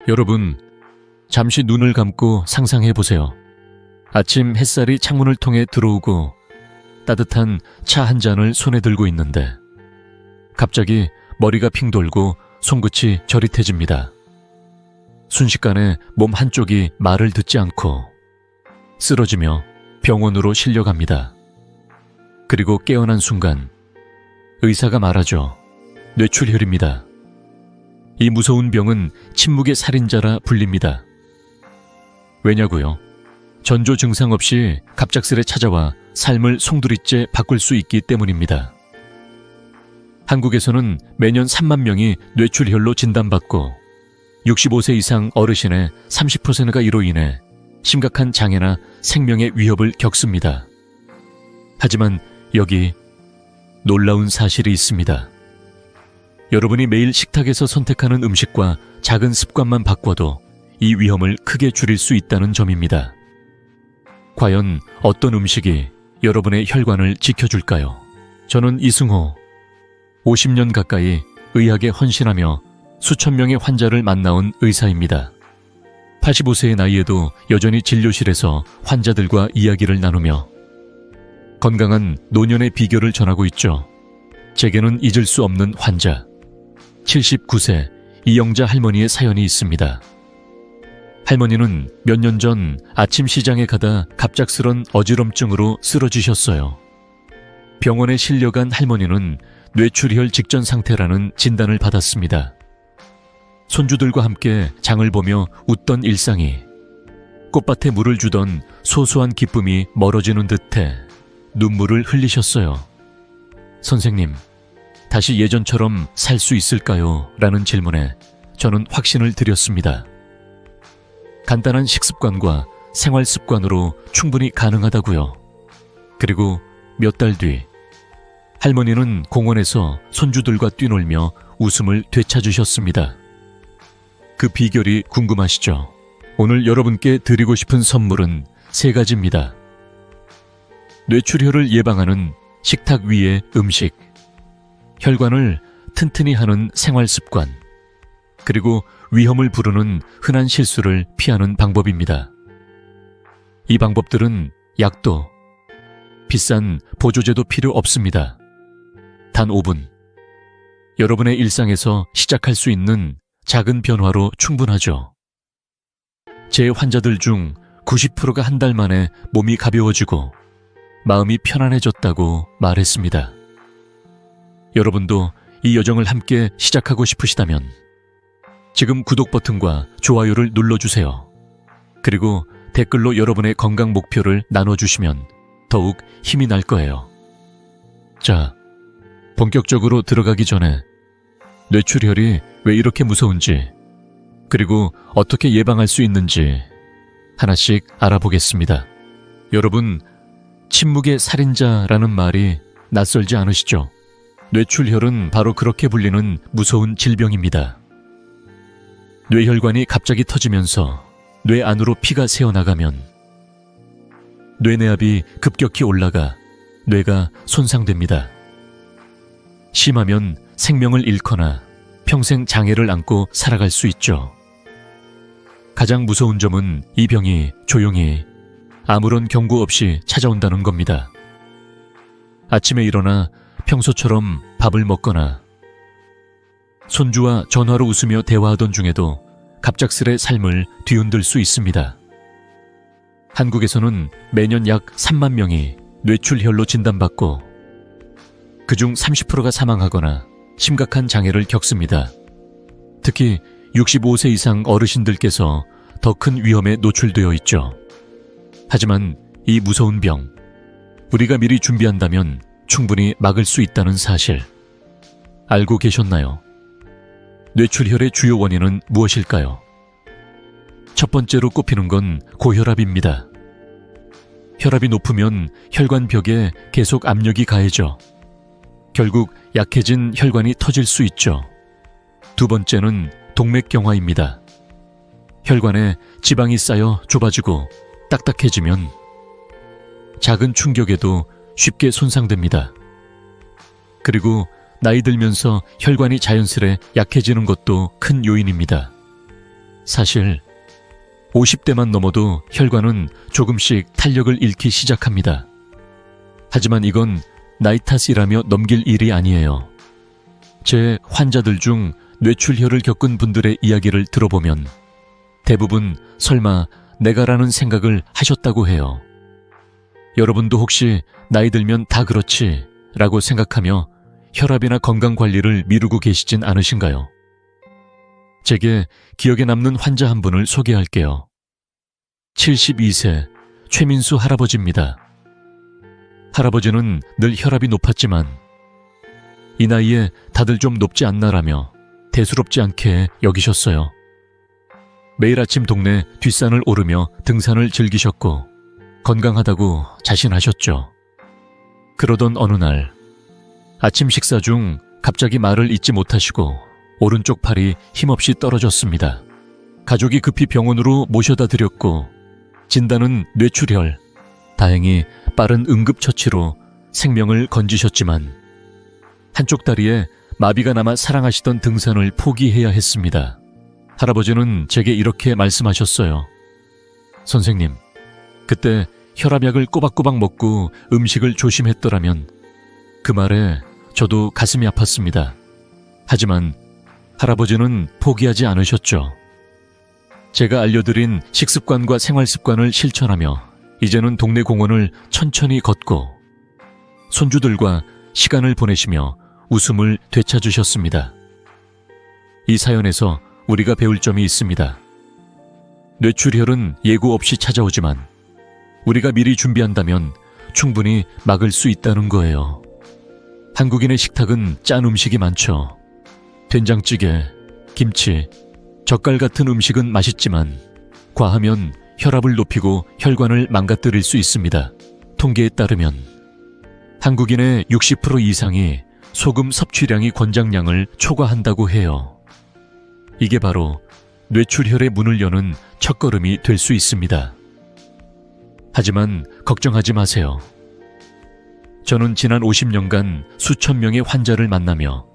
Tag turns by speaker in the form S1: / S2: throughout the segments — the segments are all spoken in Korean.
S1: 여러분, 잠시 눈을 감고 상상해 보세요. 아침 햇살이 창문을 통해 들어오고 따뜻한 차 한 잔을 손에 들고 있는데 갑자기 머리가 핑 돌고 손끝이 저릿해집니다. 순식간에 몸 한쪽이 말을 듣지 않고 쓰러지며 병원으로 실려갑니다. 그리고 깨어난 순간 의사가 말하죠. 뇌출혈입니다. 이 무서운 병은 침묵의 살인자라 불립니다. 왜냐고요? 전조 증상 없이 갑작스레 찾아와 삶을 송두리째 바꿀 수 있기 때문입니다. 한국에서는 매년 3만 명이 뇌출혈로 진단받고 65세 이상 어르신의 30%가 이로 인해 심각한 장애나 생명의 위협을 겪습니다. 하지만 여기 놀라운 사실이 있습니다. 여러분이 매일 식탁에서 선택하는 음식과 작은 습관만 바꿔도 이 위험을 크게 줄일 수 있다는 점입니다. 과연 어떤 음식이 여러분의 혈관을 지켜줄까요? 저는 이승호, 50년 가까이 의학에 헌신하며 수천 명의 환자를 만나온 의사입니다. 85세의 나이에도 여전히 진료실에서 환자들과 이야기를 나누며 건강한 노년의 비결을 전하고 있죠. 제게는 잊을 수 없는 환자, 79세 이영자 할머니의 사연이 있습니다. 할머니는 몇 년 전 아침 시장에 가다 갑작스런 어지럼증으로 쓰러지셨어요. 병원에 실려간 할머니는 뇌출혈 직전 상태라는 진단을 받았습니다. 손주들과 함께 장을 보며 웃던 일상이 꽃밭에 물을 주던 소소한 기쁨이 멀어지는 듯해 눈물을 흘리셨어요. 선생님, 다시 예전처럼 살 수 있을까요? 라는 질문에 저는 확신을 드렸습니다. 간단한 식습관과 생활 습관으로 충분히 가능하다고요. 그리고 몇 달 뒤 할머니는 공원에서 손주들과 뛰놀며 웃음을 되찾으셨습니다. 그 비결이 궁금하시죠? 오늘 여러분께 드리고 싶은 선물은 3가지입니다. 뇌출혈을 예방하는 식탁 위의 음식, 혈관을 튼튼히 하는 생활 습관, 그리고 위험을 부르는 흔한 실수를 피하는 방법입니다. 이 방법들은 약도, 비싼 보조제도 필요 없습니다. 단 5분, 여러분의 일상에서 시작할 수 있는 작은 변화로 충분하죠. 제 환자들 중 90%가 한 달 만에 몸이 가벼워지고 마음이 편안해졌다고 말했습니다. 여러분도 이 여정을 함께 시작하고 싶으시다면 지금 구독 버튼과 좋아요를 눌러주세요. 그리고 댓글로 여러분의 건강 목표를 나눠주시면 더욱 힘이 날 거예요. 자, 본격적으로 들어가기 전에 뇌출혈이 왜 이렇게 무서운지, 그리고 어떻게 예방할 수 있는지 하나씩 알아보겠습니다. 여러분, 침묵의 살인자라는 말이 낯설지 않으시죠? 뇌출혈은 바로 그렇게 불리는 무서운 질병입니다. 뇌혈관이 갑자기 터지면서 뇌 안으로 피가 새어나가면 뇌내압이 급격히 올라가 뇌가 손상됩니다. 심하면 생명을 잃거나 평생 장애를 안고 살아갈 수 있죠. 가장 무서운 점은 이 병이 조용히 아무런 경고 없이 찾아온다는 겁니다. 아침에 일어나 평소처럼 밥을 먹거나 손주와 전화로 웃으며 대화하던 중에도 갑작스레 삶을 뒤흔들 수 있습니다. 한국에서는 매년 약 3만 명이 뇌출혈로 진단받고 그중 30%가 사망하거나 심각한 장애를 겪습니다. 특히 65세 이상 어르신들께서 더 큰 위험에 노출되어 있죠. 하지만 이 무서운 병, 우리가 미리 준비한다면 충분히 막을 수 있다는 사실 알고 계셨나요? 뇌출혈의 주요 원인은 무엇일까요? 첫 번째로 꼽히는 건 고혈압입니다. 혈압이 높으면 혈관벽에 계속 압력이 가해져 결국 약해진 혈관이 터질 수 있죠. 두 번째는 동맥경화입니다. 혈관에 지방이 쌓여 좁아지고 딱딱해지면 작은 충격에도 쉽게 손상됩니다. 그리고 나이 들면서 혈관이 자연스레 약해지는 것도 큰 요인입니다. 사실 50대만 넘어도 혈관은 조금씩 탄력을 잃기 시작합니다. 하지만 이건 나이 탓이라며 넘길 일이 아니에요. 제 환자들 중 뇌출혈을 겪은 분들의 이야기를 들어보면 대부분 설마 내가라는 생각을 하셨다고 해요. 여러분도 혹시 나이 들면 다 그렇지 라고 생각하며 혈압이나 건강관리를 미루고 계시진 않으신가요? 제게 기억에 남는 환자 한 분을 소개할게요. 72세 최민수 할아버지입니다. 할아버지는 늘 혈압이 높았지만 이 나이에 다들 좀 높지 않나라며 대수롭지 않게 여기셨어요. 매일 아침 동네 뒷산을 오르며 등산을 즐기셨고 건강하다고 자신하셨죠. 그러던 어느 날 아침 식사 중 갑자기 말을 잇지 못하시고 오른쪽 팔이 힘없이 떨어졌습니다. 가족이 급히 병원으로 모셔다 드렸고 진단은 뇌출혈. 다행히 빠른 응급처치로 생명을 건지셨지만 한쪽 다리에 마비가 남아 사랑하시던 등산을 포기해야 했습니다. 할아버지는 제게 이렇게 말씀하셨어요. 선생님, 그때 혈압약을 꼬박꼬박 먹고 음식을 조심했더라면 그 말에 저도 가슴이 아팠습니다. 하지만 할아버지는 포기하지 않으셨죠. 제가 알려드린 식습관과 생활습관을 실천하며 이제는 동네 공원을 천천히 걷고 손주들과 시간을 보내시며 웃음을 되찾으셨습니다. 이 사연에서 우리가 배울 점이 있습니다. 뇌출혈은 예고 없이 찾아오지만 우리가 미리 준비한다면 충분히 막을 수 있다는 거예요. 한국인의 식탁은 짠 음식이 많죠. 된장찌개, 김치, 젓갈 같은 음식은 맛있지만 과하면 혈압을 높이고 혈관을 망가뜨릴 수 있습니다. 통계에 따르면 한국인의 60% 이상이 소금 섭취량이 권장량을 초과한다고 해요. 이게 바로 뇌출혈의 문을 여는 첫걸음이 될 수 있습니다. 하지만 걱정하지 마세요. 저는 지난 50년간 수천 명의 환자를 만나며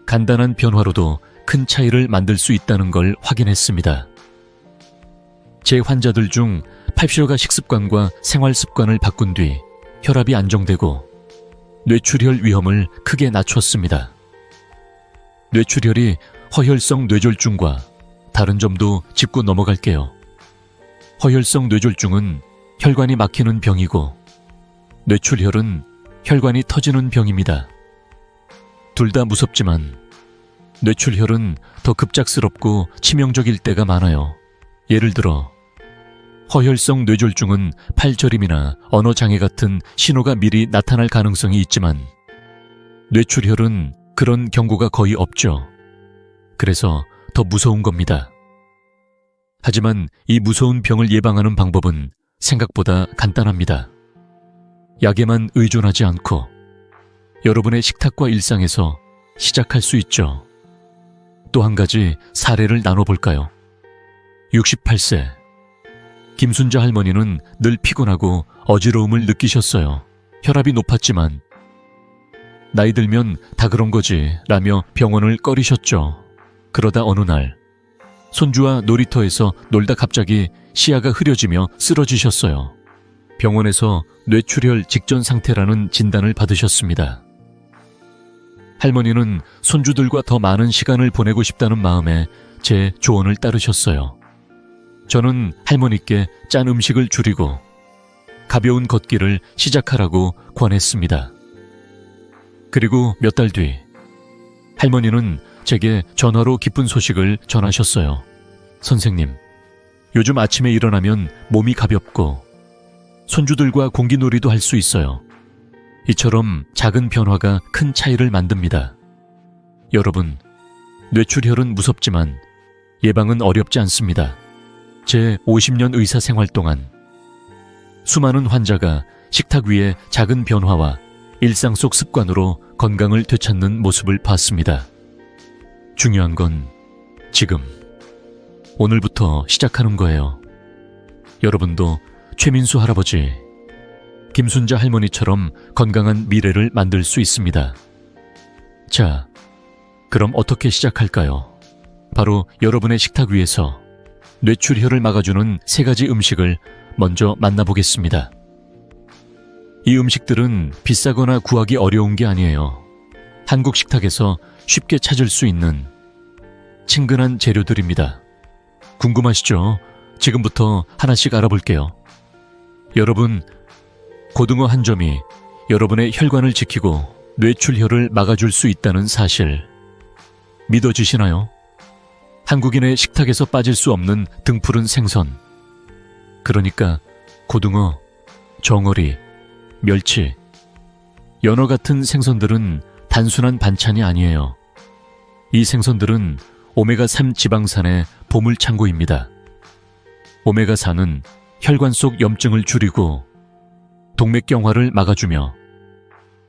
S1: 간단한 변화로도 큰 차이를 만들 수 있다는 걸 확인했습니다. 제 환자들 중 80여가 식습관과 생활습관을 바꾼 뒤 혈압이 안정되고 뇌출혈 위험을 크게 낮췄습니다. 뇌출혈이 허혈성 뇌졸중과 다른 점도 짚고 넘어갈게요. 허혈성 뇌졸중은 혈관이 막히는 병이고 뇌출혈은 혈관이 터지는 병입니다. 둘 다 무섭지만 뇌출혈은 더 급작스럽고 치명적일 때가 많아요. 예를 들어 허혈성 뇌졸중은 팔저림이나 언어장애 같은 신호가 미리 나타날 가능성이 있지만 뇌출혈은 그런 경고가 거의 없죠. 그래서 더 무서운 겁니다. 하지만 이 무서운 병을 예방하는 방법은 생각보다 간단합니다. 약에만 의존하지 않고 여러분의 식탁과 일상에서 시작할 수 있죠. 또 한 가지 사례를 나눠볼까요? 68세 김순자 할머니는 늘 피곤하고 어지러움을 느끼셨어요. 혈압이 높았지만 나이 들면 다 그런 거지 라며 병원을 꺼리셨죠. 그러다 어느 날 손주와 놀이터에서 놀다 갑자기 시야가 흐려지며 쓰러지셨어요. 병원에서 뇌출혈 직전 상태라는 진단을 받으셨습니다. 할머니는 손주들과 더 많은 시간을 보내고 싶다는 마음에 제 조언을 따르셨어요. 저는 할머니께 짠 음식을 줄이고 가벼운 걷기를 시작하라고 권했습니다. 그리고 몇 달 뒤 할머니는 제게 전화로 기쁜 소식을 전하셨어요. 선생님, 요즘 아침에 일어나면 몸이 가볍고 손주들과 공기놀이도 할 수 있어요. 이처럼 작은 변화가 큰 차이를 만듭니다. 여러분, 뇌출혈은 무섭지만 예방은 어렵지 않습니다. 제 50년 의사 생활 동안 수많은 환자가 식탁 위에 작은 변화와 일상 속 습관으로 건강을 되찾는 모습을 봤습니다. 중요한 건 지금, 오늘부터 시작하는 거예요. 여러분도 최민수 할아버지, 김순자 할머니처럼 건강한 미래를 만들 수 있습니다. 자, 그럼 어떻게 시작할까요? 바로 여러분의 식탁 위에서 뇌출혈을 막아주는 3가지 음식을 먼저 만나보겠습니다. 이 음식들은 비싸거나 구하기 어려운 게 아니에요. 한국 식탁에서 쉽게 찾을 수 있는 친근한 재료들입니다. 궁금하시죠? 지금부터 하나씩 알아볼게요. 여러분, 고등어 한 점이 여러분의 혈관을 지키고 뇌출혈을 막아줄 수 있다는 사실 믿어지시나요? 한국인의 식탁에서 빠질 수 없는 등푸른 생선, 그러니까 고등어, 정어리, 멸치, 연어 같은 생선들은 단순한 반찬이 아니에요. 이 생선들은 오메가3 지방산의 보물창고입니다. 오메가4는 혈관 속 염증을 줄이고 동맥경화를 막아주며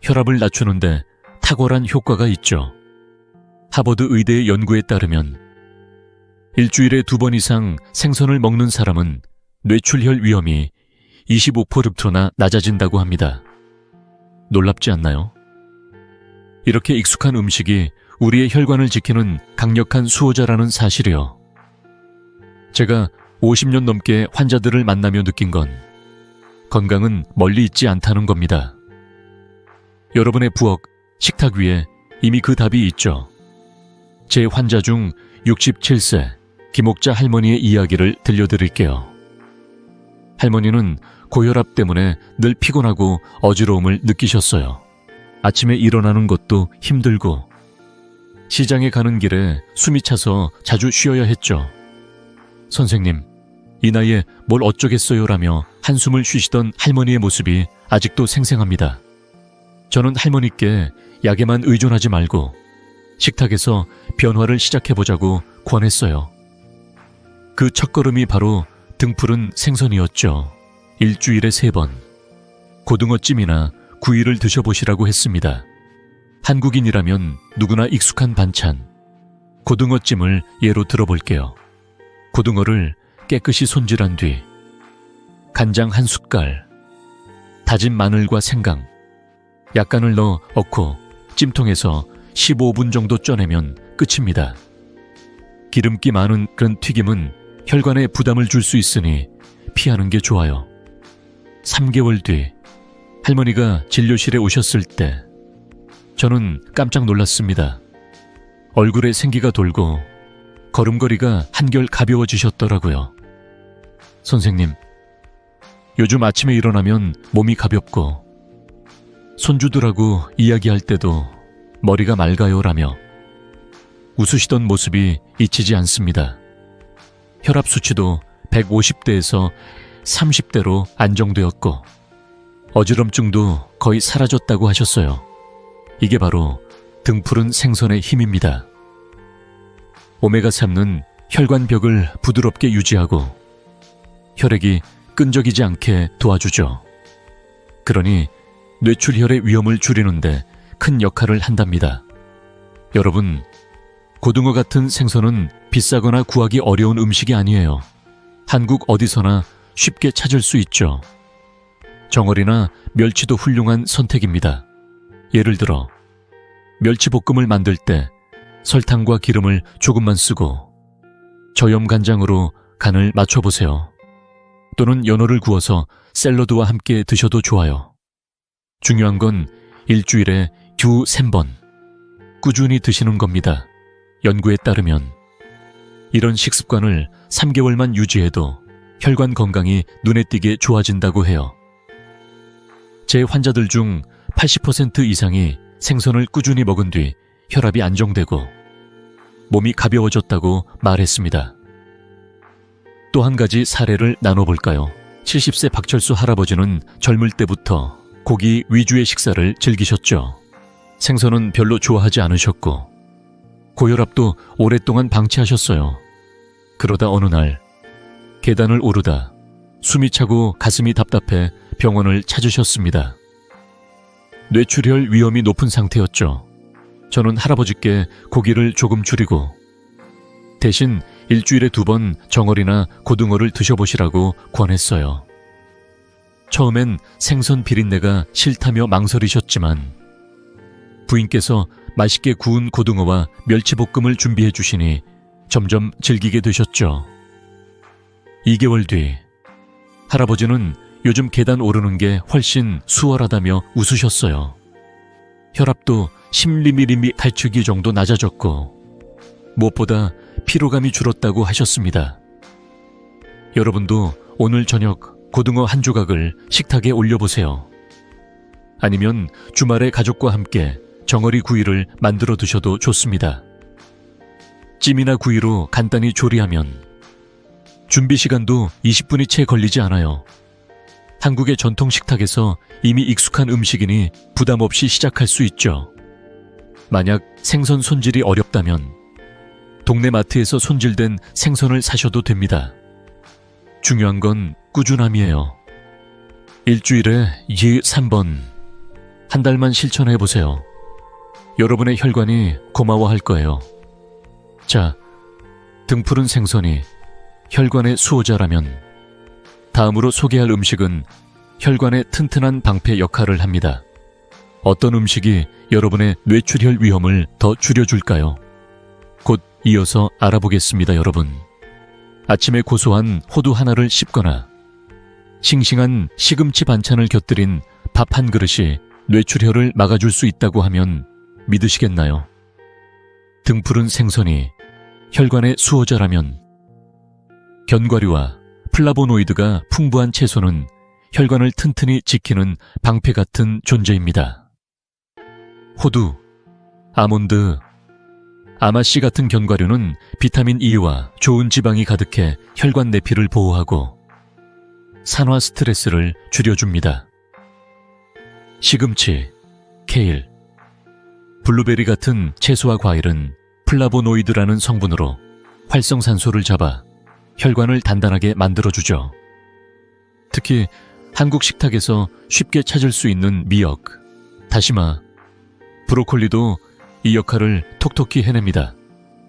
S1: 혈압을 낮추는데 탁월한 효과가 있죠. 하버드 의대의 연구에 따르면 일주일에 2번 이상 생선을 먹는 사람은 뇌출혈 위험이 25%나 낮아진다고 합니다. 놀랍지 않나요? 이렇게 익숙한 음식이 우리의 혈관을 지키는 강력한 수호자라는 사실이요. 제가 50년 넘게 환자들을 만나며 느낀 건 건강은 멀리 있지 않다는 겁니다. 여러분의 부엌, 식탁 위에 이미 그 답이 있죠. 제 환자 중 67세 김옥자 할머니의 이야기를 들려드릴게요. 할머니는 고혈압 때문에 늘 피곤하고 어지러움을 느끼셨어요. 아침에 일어나는 것도 힘들고 시장에 가는 길에 숨이 차서 자주 쉬어야 했죠. 선생님, 이 나이에 뭘 어쩌겠어요라며 한숨을 쉬시던 할머니의 모습이 아직도 생생합니다. 저는 할머니께 약에만 의존하지 말고 식탁에서 변화를 시작해보자고 권했어요. 그 첫걸음이 바로 등푸른 생선이었죠. 일주일에 3번 고등어찜이나 구이를 드셔보시라고 했습니다. 한국인이라면 누구나 익숙한 반찬, 고등어찜을 예로 들어볼게요. 고등어를 깨끗이 손질한 뒤 간장 1숟갈, 다진 마늘과 생강, 약간을 넣어 넣고 찜통에서 15분 정도 쪄내면 끝입니다. 기름기 많은 그런 튀김은 혈관에 부담을 줄 수 있으니 피하는 게 좋아요. 3개월 뒤 할머니가 진료실에 오셨을 때 저는 깜짝 놀랐습니다. 얼굴에 생기가 돌고 걸음걸이가 한결 가벼워지셨더라고요. 선생님, 요즘 아침에 일어나면 몸이 가볍고 손주들하고 이야기할 때도 머리가 맑아요라며 웃으시던 모습이 잊히지 않습니다. 혈압 수치도 150대에서 30대로 안정되었고 어지럼증도 거의 사라졌다고 하셨어요. 이게 바로 등푸른 생선의 힘입니다. 오메가3는 혈관벽을 부드럽게 유지하고 혈액이 끈적이지 않게 도와주죠. 그러니 뇌출혈의 위험을 줄이는데 큰 역할을 한답니다. 여러분, 고등어 같은 생선은 비싸거나 구하기 어려운 음식이 아니에요. 한국 어디서나 쉽게 찾을 수 있죠. 정어리나 멸치도 훌륭한 선택입니다. 예를 들어 멸치볶음을 만들 때 설탕과 기름을 조금만 쓰고 저염간장으로 간을 맞춰보세요. 또는 연어를 구워서 샐러드와 함께 드셔도 좋아요. 중요한 건 일주일에 두 3번 꾸준히 드시는 겁니다. 연구에 따르면 이런 식습관을 3개월만 유지해도 혈관 건강이 눈에 띄게 좋아진다고 해요. 제 환자들 중 80% 이상이 생선을 꾸준히 먹은 뒤 혈압이 안정되고 몸이 가벼워졌다고 말했습니다. 또 한 가지 사례를 나눠볼까요? 70세 박철수 할아버지는 젊을 때부터 고기 위주의 식사를 즐기셨죠. 생선은 별로 좋아하지 않으셨고 고혈압도 오랫동안 방치하셨어요. 그러다 어느 날 계단을 오르다 숨이 차고 가슴이 답답해 병원을 찾으셨습니다. 뇌출혈 위험이 높은 상태였죠. 저는 할아버지께 고기를 조금 줄이고 대신 일주일에 2번 정어리나 고등어를 드셔보시라고 권했어요. 처음엔 생선 비린내가 싫다며 망설이셨지만 부인께서 맛있게 구운 고등어와 멸치볶음을 준비해 주시니 점점 즐기게 되셨죠. 2개월 뒤 할아버지는 요즘 계단 오르는 게 훨씬 수월하다며 웃으셨어요. 혈압도 10mm 달추기 정도 낮아졌고 무엇보다 피로감이 줄었다고 하셨습니다. 여러분도 오늘 저녁 고등어 한 조각을 식탁에 올려보세요. 아니면 주말에 가족과 함께 정어리 구이를 만들어 드셔도 좋습니다. 찜이나 구이로 간단히 조리하면 준비 시간도 20분이 채 걸리지 않아요. 한국의 전통 식탁에서 이미 익숙한 음식이니 부담 없이 시작할 수 있죠. 만약 생선 손질이 어렵다면 동네 마트에서 손질된 생선을 사셔도 됩니다. 중요한 건 꾸준함이에요. 일주일에 3번, 한 달만 실천해보세요. 여러분의 혈관이 고마워할 거예요. 자, 등푸른 생선이 혈관의 수호자라면 다음으로 소개할 음식은 혈관의 튼튼한 방패 역할을 합니다. 어떤 음식이 여러분의 뇌출혈 위험을 더 줄여줄까요? 곧 이어서 알아보겠습니다, 여러분. 아침에 고소한 호두 하나를 씹거나 싱싱한 시금치 반찬을 곁들인 밥 한 그릇이 뇌출혈을 막아줄 수 있다고 하면 믿으시겠나요? 등푸른 생선이 혈관의 수호자라면 견과류와 플라보노이드가 풍부한 채소는 혈관을 튼튼히 지키는 방패 같은 존재입니다. 호두, 아몬드, 아마씨 같은 견과류는 비타민 E와 좋은 지방이 가득해 혈관 내피를 보호하고 산화 스트레스를 줄여줍니다. 시금치, 케일, 블루베리 같은 채소와 과일은 플라보노이드라는 성분으로 활성산소를 잡아 혈관을 단단하게 만들어주죠. 특히 한국 식탁에서 쉽게 찾을 수 있는 미역, 다시마, 브로콜리도 이 역할을 톡톡히 해냅니다.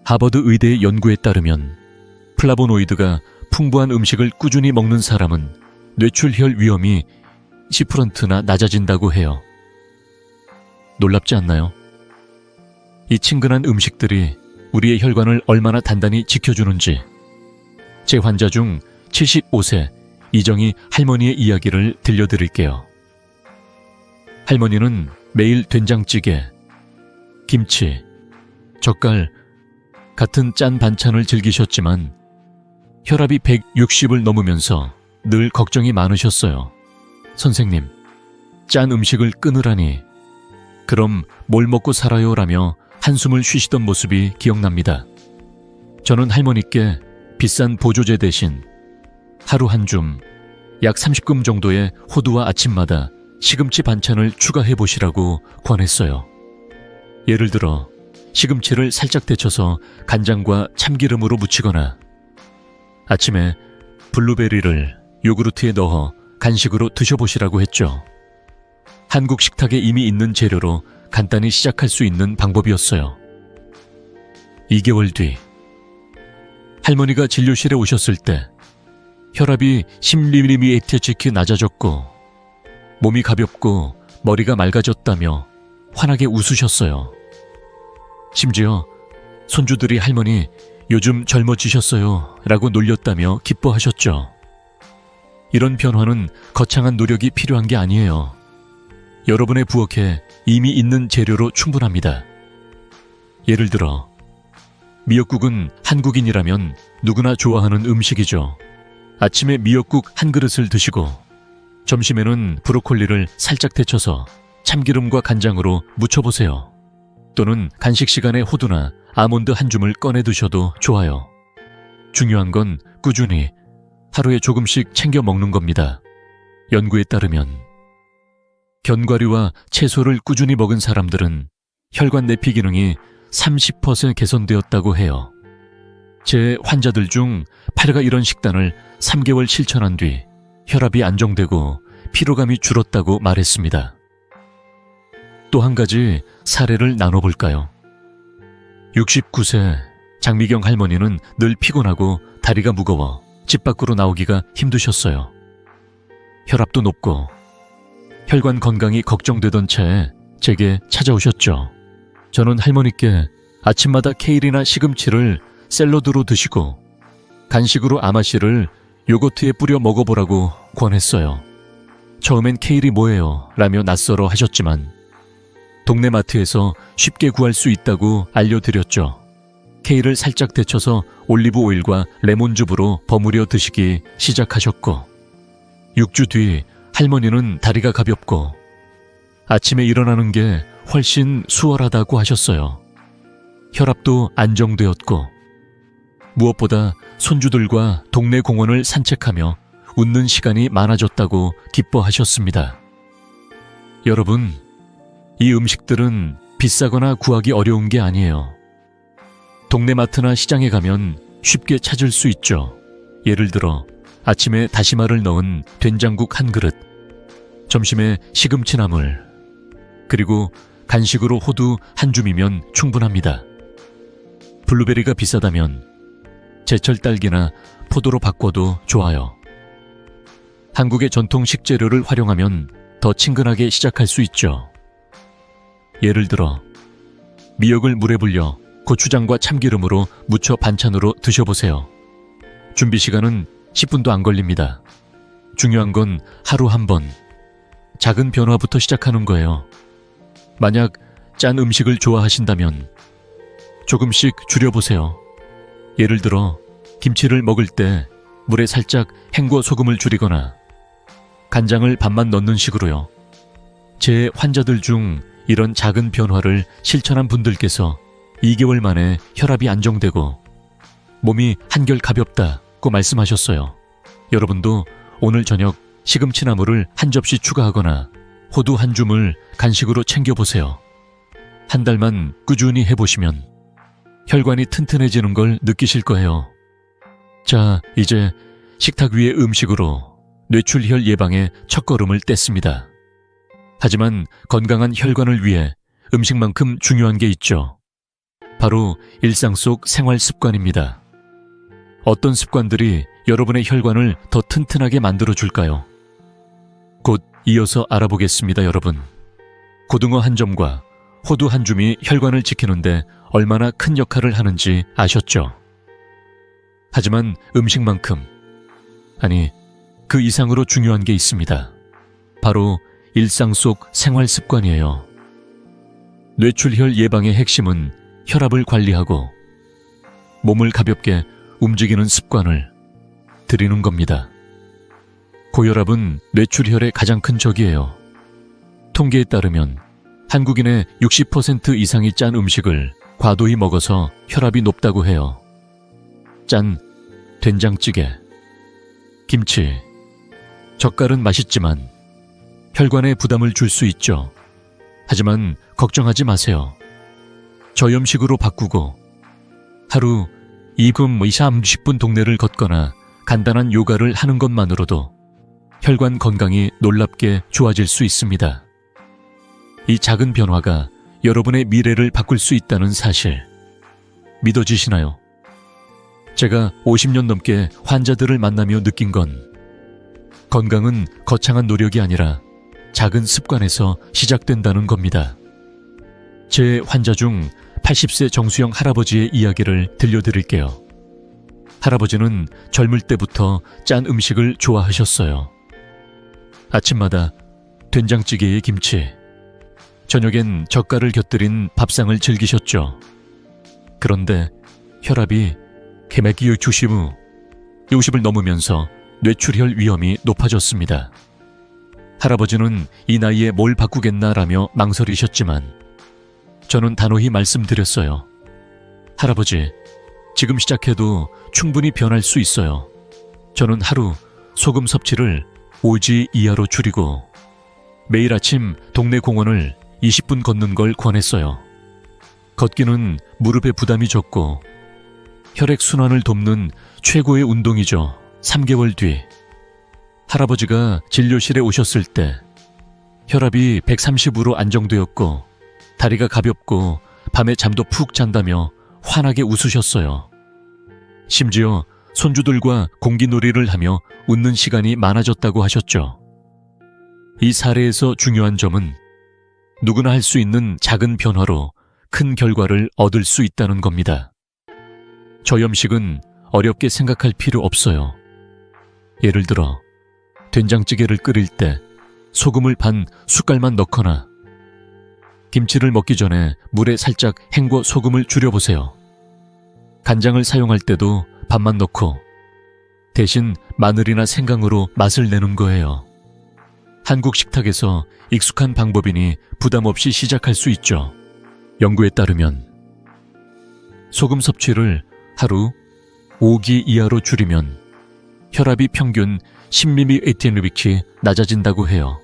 S1: 하버드 의대의 연구에 따르면 플라보노이드가 풍부한 음식을 꾸준히 먹는 사람은 뇌출혈 위험이 10%나 낮아진다고 해요. 놀랍지 않나요? 이 친근한 음식들이 우리의 혈관을 얼마나 단단히 지켜주는지 제 환자 중 75세 이정희 할머니의 이야기를 들려드릴게요. 할머니는 매일 된장찌개, 김치, 젓갈 같은 짠 반찬을 즐기셨지만 혈압이 160을 넘으면서 늘 걱정이 많으셨어요. 선생님, 짠 음식을 끊으라니 그럼 뭘 먹고 살아요? 라며 한숨을 쉬시던 모습이 기억납니다. 저는 할머니께 비싼 보조제 대신 하루 한 줌, 약 30금 정도의 호두와 아침마다 시금치 반찬을 추가해 보시라고 권했어요. 예를 들어 시금치를 살짝 데쳐서 간장과 참기름으로 무치거나 아침에 블루베리를 요구르트에 넣어 간식으로 드셔보시라고 했죠. 한국 식탁에 이미 있는 재료로 간단히 시작할 수 있는 방법이었어요. 2개월 뒤 할머니가 진료실에 오셨을 때 혈압이 10mm 지키 낮아졌고 몸이 가볍고 머리가 맑아졌다며 환하게 웃으셨어요. 심지어 손주들이 할머니 요즘 젊어지셨어요 라고 놀렸다며 기뻐하셨죠. 이런 변화는 거창한 노력이 필요한 게 아니에요. 여러분의 부엌에 이미 있는 재료로 충분합니다. 예를 들어 미역국은 한국인이라면 누구나 좋아하는 음식이죠. 아침에 미역국 한 그릇을 드시고 점심에는 브로콜리를 살짝 데쳐서 참기름과 간장으로 무쳐보세요. 또는 간식 시간에 호두나 아몬드 한 줌을 꺼내 드셔도 좋아요. 중요한 건 꾸준히 하루에 조금씩 챙겨 먹는 겁니다. 연구에 따르면 견과류와 채소를 꾸준히 먹은 사람들은 혈관 내피 기능이 30% 개선되었다고 해요. 제 환자들 중 8가 이런 식단을 3개월 실천한 뒤 혈압이 안정되고 피로감이 줄었다고 말했습니다. 또 한 가지 사례를 나눠볼까요? 69세 장미경 할머니는 늘 피곤하고 다리가 무거워 집 밖으로 나오기가 힘드셨어요. 혈압도 높고 혈관 건강이 걱정되던 차에 제게 찾아오셨죠. 저는 할머니께 아침마다 케일이나 시금치를 샐러드로 드시고 간식으로 아마씨를 요거트에 뿌려 먹어보라고 권했어요. 처음엔 케일이 뭐예요? 라며 낯설어 하셨지만 동네 마트에서 쉽게 구할 수 있다고 알려드렸죠. 케일을 살짝 데쳐서 올리브 오일과 레몬즙으로 버무려 드시기 시작하셨고 6주 뒤 할머니는 다리가 가볍고 아침에 일어나는 게 훨씬 수월하다고 하셨어요. 혈압도 안정되었고 무엇보다 손주들과 동네 공원을 산책하며 웃는 시간이 많아졌다고 기뻐하셨습니다. 여러분, 이 음식들은 비싸거나 구하기 어려운 게 아니에요. 동네 마트나 시장에 가면 쉽게 찾을 수 있죠. 예를 들어 아침에 다시마를 넣은 된장국 한 그릇, 점심에 시금치 나물, 그리고 간식으로 호두 한 줌이면 충분합니다. 블루베리가 비싸다면 제철 딸기나 포도로 바꿔도 좋아요. 한국의 전통 식재료를 활용하면 더 친근하게 시작할 수 있죠. 예를 들어 미역을 물에 불려 고추장과 참기름으로 무쳐 반찬으로 드셔보세요. 준비 시간은 10분도 안 걸립니다. 중요한 건 하루 한 번, 작은 변화부터 시작하는 거예요. 만약 짠 음식을 좋아하신다면 조금씩 줄여보세요. 예를 들어 김치를 먹을 때 물에 살짝 헹궈 소금을 줄이거나 간장을 반만 넣는 식으로요. 제 환자들 중 이런 작은 변화를 실천한 분들께서 2개월 만에 혈압이 안정되고 몸이 한결 가볍다고 말씀하셨어요. 여러분도 오늘 저녁 시금치나물을 한 접시 추가하거나 호두 한 줌을 간식으로 챙겨보세요. 한 달만 꾸준히 해보시면 혈관이 튼튼해지는 걸 느끼실 거예요. 자, 이제 식탁 위의 음식으로 뇌출혈 예방의 첫걸음을 뗐습니다. 하지만 건강한 혈관을 위해 음식만큼 중요한 게 있죠. 바로 일상 속 생활 습관입니다. 어떤 습관들이 여러분의 혈관을 더 튼튼하게 만들어줄까요? 곧 이어서 알아보겠습니다, 여러분. 고등어 한 점과 호두 한 줌이 혈관을 지키는데 얼마나 큰 역할을 하는지 아셨죠? 하지만 음식만큼, 아니, 그 이상으로 중요한 게 있습니다. 바로 일상 속 생활 습관이에요. 뇌출혈 예방의 핵심은 혈압을 관리하고 몸을 가볍게 움직이는 습관을 들이는 겁니다. 고혈압은 뇌출혈의 가장 큰 적이에요. 통계에 따르면 한국인의 60% 이상이 짠 음식을 과도히 먹어서 혈압이 높다고 해요. 짠 된장찌개, 김치, 젓갈은 맛있지만 혈관에 부담을 줄 수 있죠. 하지만 걱정하지 마세요. 저염식으로 바꾸고 하루 30분 동네를 걷거나 간단한 요가를 하는 것만으로도 혈관 건강이 놀랍게 좋아질 수 있습니다. 이 작은 변화가 여러분의 미래를 바꿀 수 있다는 사실 믿어지시나요? 제가 50년 넘게 환자들을 만나며 느낀 건 건강은 거창한 노력이 아니라 작은 습관에서 시작된다는 겁니다. 제 환자 중 80세 정수영 할아버지의 이야기를 들려드릴게요. 할아버지는 젊을 때부터 짠 음식을 좋아하셨어요. 아침마다 된장찌개에 김치, 저녁엔 젓갈을 곁들인 밥상을 즐기셨죠. 그런데 혈압이 개맥기 주심 후 50을 넘으면서 뇌출혈 위험이 높아졌습니다. 할아버지는 이 나이에 뭘 바꾸겠나라며 망설이셨지만 저는 단호히 말씀드렸어요. 할아버지, 지금 시작해도 충분히 변할 수 있어요. 저는 하루 소금 섭취를 5지 이하로 줄이고 매일 아침 동네 공원을 20분 걷는 걸 권했어요. 걷기는 무릎에 부담이 적고 혈액순환을 돕는 최고의 운동이죠. 3개월 뒤 할아버지가 진료실에 오셨을 때 혈압이 130으로 안정되었고 다리가 가볍고 밤에 잠도 푹 잔다며 환하게 웃으셨어요. 심지어 손주들과 공기놀이를 하며 웃는 시간이 많아졌다고 하셨죠. 이 사례에서 중요한 점은 누구나 할 수 있는 작은 변화로 큰 결과를 얻을 수 있다는 겁니다. 저염식은 어렵게 생각할 필요 없어요. 예를 들어 된장찌개를 끓일 때 소금을 반 숟갈만 넣거나 김치를 먹기 전에 물에 살짝 헹궈 소금을 줄여보세요. 간장을 사용할 때도 반만 넣고 대신 마늘이나 생강으로 맛을 내는 거예요. 한국 식탁에서 익숙한 방법이니 부담 없이 시작할 수 있죠. 연구에 따르면 소금 섭취를 하루 5기 이하로 줄이면 혈압이 평균 10mmHg 낮아진다고 해요.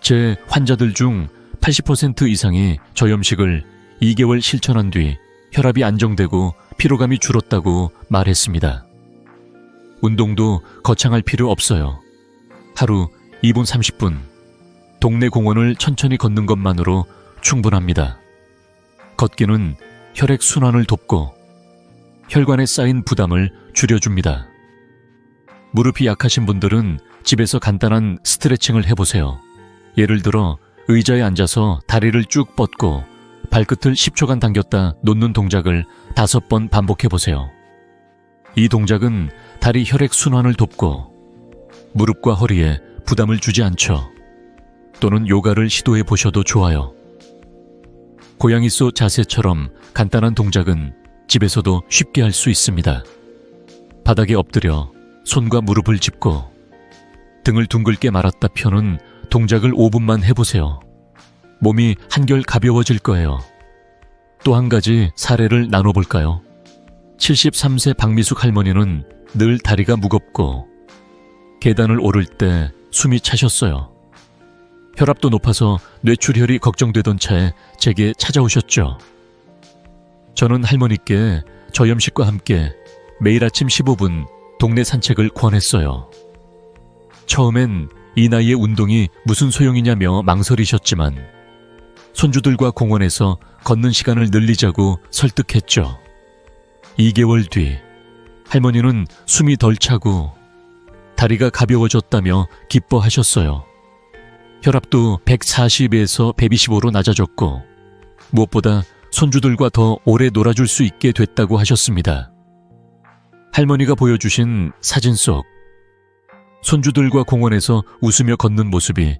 S1: 제 환자들 중 80% 이상이 저염식을 2개월 실천한 뒤 혈압이 안정되고 피로감이 줄었다고 말했습니다. 운동도 거창할 필요 없어요. 하루 2분 30분 동네 공원을 천천히 걷는 것만으로 충분합니다. 걷기는 혈액 순환을 돕고 혈관에 쌓인 부담을 줄여줍니다. 무릎이 약하신 분들은 집에서 간단한 스트레칭을 해보세요. 예를 들어 의자에 앉아서 다리를 쭉 뻗고 발끝을 10초간 당겼다 놓는 동작을 5번 반복해보세요. 이 동작은 다리 혈액 순환을 돕고 무릎과 허리에 부담을 주지 않죠. 또는 요가를 시도해 보셔도 좋아요. 고양이소 자세처럼 간단한 동작은 집에서도 쉽게 할 수 있습니다. 바닥에 엎드려 손과 무릎을 짚고 등을 둥글게 말았다 펴는 동작을 5분만 해보세요. 몸이 한결 가벼워질 거예요. 또 한 가지 사례를 나눠볼까요? 73세 박미숙 할머니는 늘 다리가 무겁고 계단을 오를 때 숨이 차셨어요. 혈압도 높아서 뇌출혈이 걱정되던 차에 제게 찾아오셨죠. 저는 할머니께 저염식과 함께 매일 아침 15분 동네 산책을 권했어요. 처음엔 이 나이에 운동이 무슨 소용이냐며 망설이셨지만 손주들과 공원에서 걷는 시간을 늘리자고 설득했죠. 2개월 뒤 할머니는 숨이 덜 차고 다리가 가벼워졌다며 기뻐하셨어요. 혈압도 140에서 125로 낮아졌고 무엇보다 손주들과 더 오래 놀아줄 수 있게 됐다고 하셨습니다. 할머니가 보여주신 사진 속 손주들과 공원에서 웃으며 걷는 모습이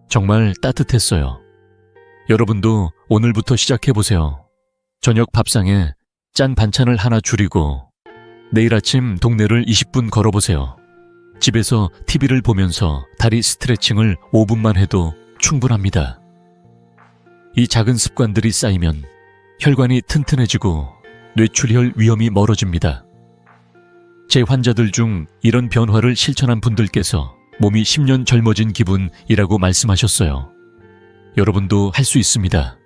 S1: 정말 따뜻했어요. 여러분도 오늘부터 시작해보세요. 저녁 밥상에 짠 반찬을 하나 줄이고 내일 아침 동네를 20분 걸어보세요. 집에서 TV를 보면서 다리 스트레칭을 5분만 해도 충분합니다. 이 작은 습관들이 쌓이면 혈관이 튼튼해지고 뇌출혈 위험이 멀어집니다. 제 환자들 중 이런 변화를 실천한 분들께서 몸이 10년 젊어진 기분이라고 말씀하셨어요. 여러분도 할 수 있습니다.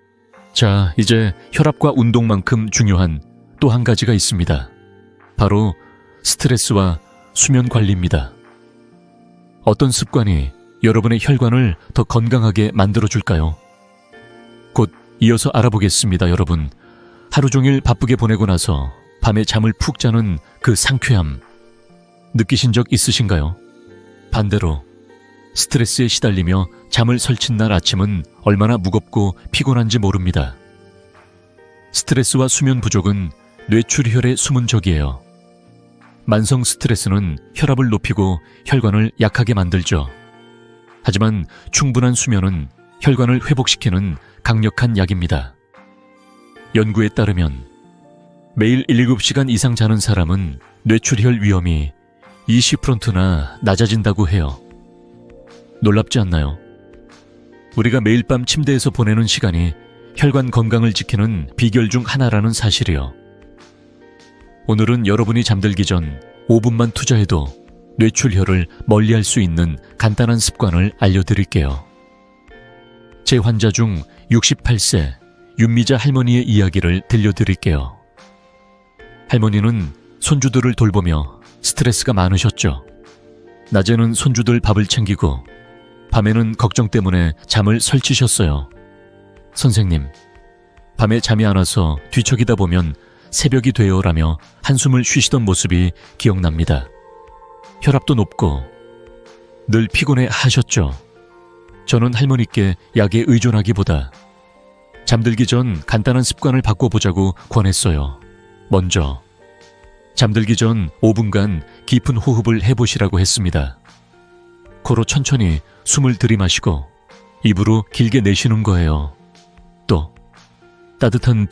S1: 자, 이제 혈압과 운동만큼 중요한 또 한 가지가 있습니다. 바로 스트레스와 수면 관리입니다. 어떤 습관이 여러분의 혈관을 더 건강하게 만들어줄까요? 곧 이어서 알아보겠습니다, 여러분. 하루 종일 바쁘게 보내고 나서 밤에 잠을 푹 자는 그 상쾌함 느끼신 적 있으신가요? 반대로 스트레스에 시달리며 잠을 설친 날 아침은 얼마나 무겁고 피곤한지 모릅니다. 스트레스와 수면 부족은 뇌출혈의 숨은 적이에요. 만성 스트레스는 혈압을 높이고 혈관을 약하게 만들죠. 하지만 충분한 수면은 혈관을 회복시키는 강력한 약입니다. 연구에 따르면 매일 7시간 이상 자는 사람은 뇌출혈 위험이 20%나 낮아진다고 해요. 놀랍지 않나요? 우리가 매일 밤 침대에서 보내는 시간이 혈관 건강을 지키는 비결 중 하나라는 사실이요. 오늘은 여러분이 잠들기 전 5분만 투자해도 뇌출혈을 멀리할 수 있는 간단한 습관을 알려드릴게요. 제 환자 중 68세 윤미자 할머니의 이야기를 들려드릴게요. 할머니는 손주들을 돌보며 스트레스가 많으셨죠. 낮에는 손주들 밥을 챙기고 밤에는 걱정 때문에 잠을 설치셨어요. 선생님, 밤에 잠이 안 와서 뒤척이다 보면 새벽이 되어라며 한숨을 쉬시던 모습이 기억납니다. 혈압도 높고 늘 피곤해 하셨죠. 저는 할머니께 약에 의존하기보다 잠들기 전 간단한 습관을 바꿔보자고 권했어요. 먼저 잠들기 전 5분간 깊은 호흡을 해보시라고 했습니다. 코로 천천히 숨을 들이마시고 입으로 길게 내쉬는 거예요. 또 따뜻한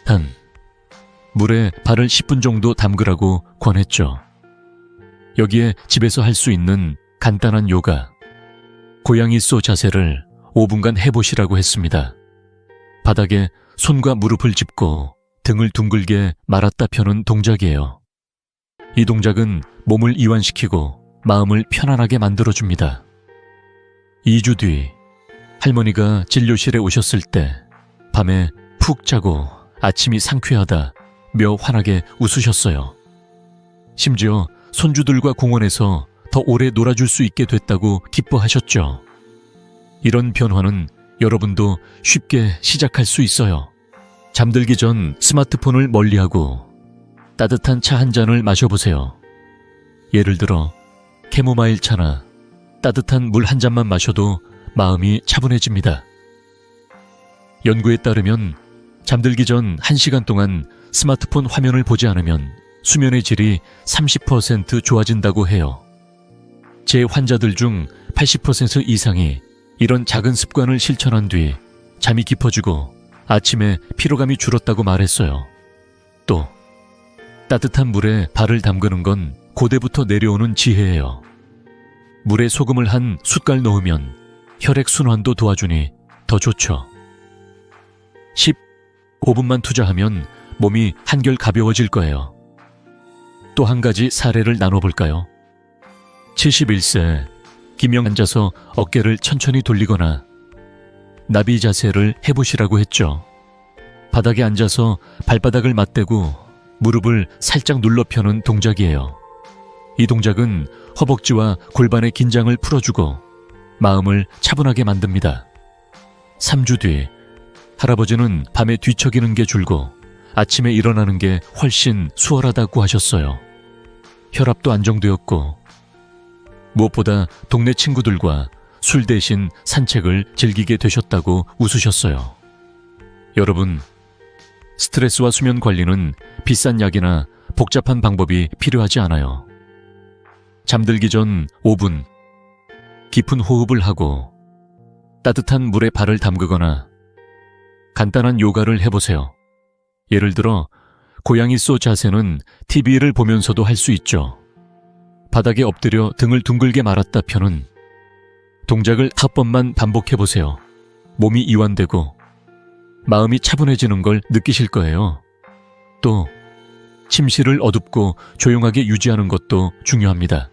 S1: 단 물에 발을 10분 정도 담그라고 권했죠. 여기에 집에서 할 수 있는 간단한 요가, 고양이 쏘 자세를 5분간 해보시라고 했습니다. 바닥에 손과 무릎을 짚고 등을 둥글게 말았다 펴는 동작이에요. 이 동작은 몸을 이완시키고 마음을 편안하게 만들어줍니다. 2주 뒤 할머니가 진료실에 오셨을 때 밤에 푹 자고 아침이 상쾌하다 며 환하게 웃으셨어요. 심지어 손주들과 공원에서 더 오래 놀아줄 수 있게 됐다고 기뻐하셨죠. 이런 변화는 여러분도 쉽게 시작할 수 있어요. 잠들기 전 스마트폰을 멀리하고 따뜻한 차 한 잔을 마셔보세요. 예를 들어 캐모마일 차나 따뜻한 물 한 잔만 마셔도 마음이 차분해집니다. 연구에 따르면 잠들기 전 1시간 동안 스마트폰 화면을 보지 않으면 수면의 질이 30% 좋아진다고 해요. 제 환자들 중 80% 이상이 이런 작은 습관을 실천한 뒤 잠이 깊어지고 아침에 피로감이 줄었다고 말했어요. 또 따뜻한 물에 발을 담그는 건 고대부터 내려오는 지혜예요. 물에 소금을 한 숟갈 넣으면 혈액순환도 도와주니 더 좋죠. 15분만 투자하면 몸이 한결 가벼워질 거예요. 또 한 가지 사례를 나눠볼까요? 71세 김영 앉아서 어깨를 천천히 돌리거나 나비 자세를 해보시라고 했죠. 바닥에 앉아서 발바닥을 맞대고 무릎을 살짝 눌러 펴는 동작이에요. 이 동작은 허벅지와 골반의 긴장을 풀어주고 마음을 차분하게 만듭니다. 3주 뒤 할아버지는 밤에 뒤척이는 게 줄고 아침에 일어나는 게 훨씬 수월하다고 하셨어요. 혈압도 안정되었고 무엇보다 동네 친구들과 술 대신 산책을 즐기게 되셨다고 웃으셨어요. 여러분, 스트레스와 수면 관리는 비싼 약이나 복잡한 방법이 필요하지 않아요. 잠들기 전 5분 깊은 호흡을 하고 따뜻한 물에 발을 담그거나 간단한 요가를 해보세요. 예를 들어 고양이 쏘 자세는 TV를 보면서도 할 수 있죠. 바닥에 엎드려 등을 둥글게 말았다 펴는 동작을 5번만 반복해보세요. 몸이 이완되고 마음이 차분해지는 걸 느끼실 거예요. 또 침실을 어둡고 조용하게 유지하는 것도 중요합니다.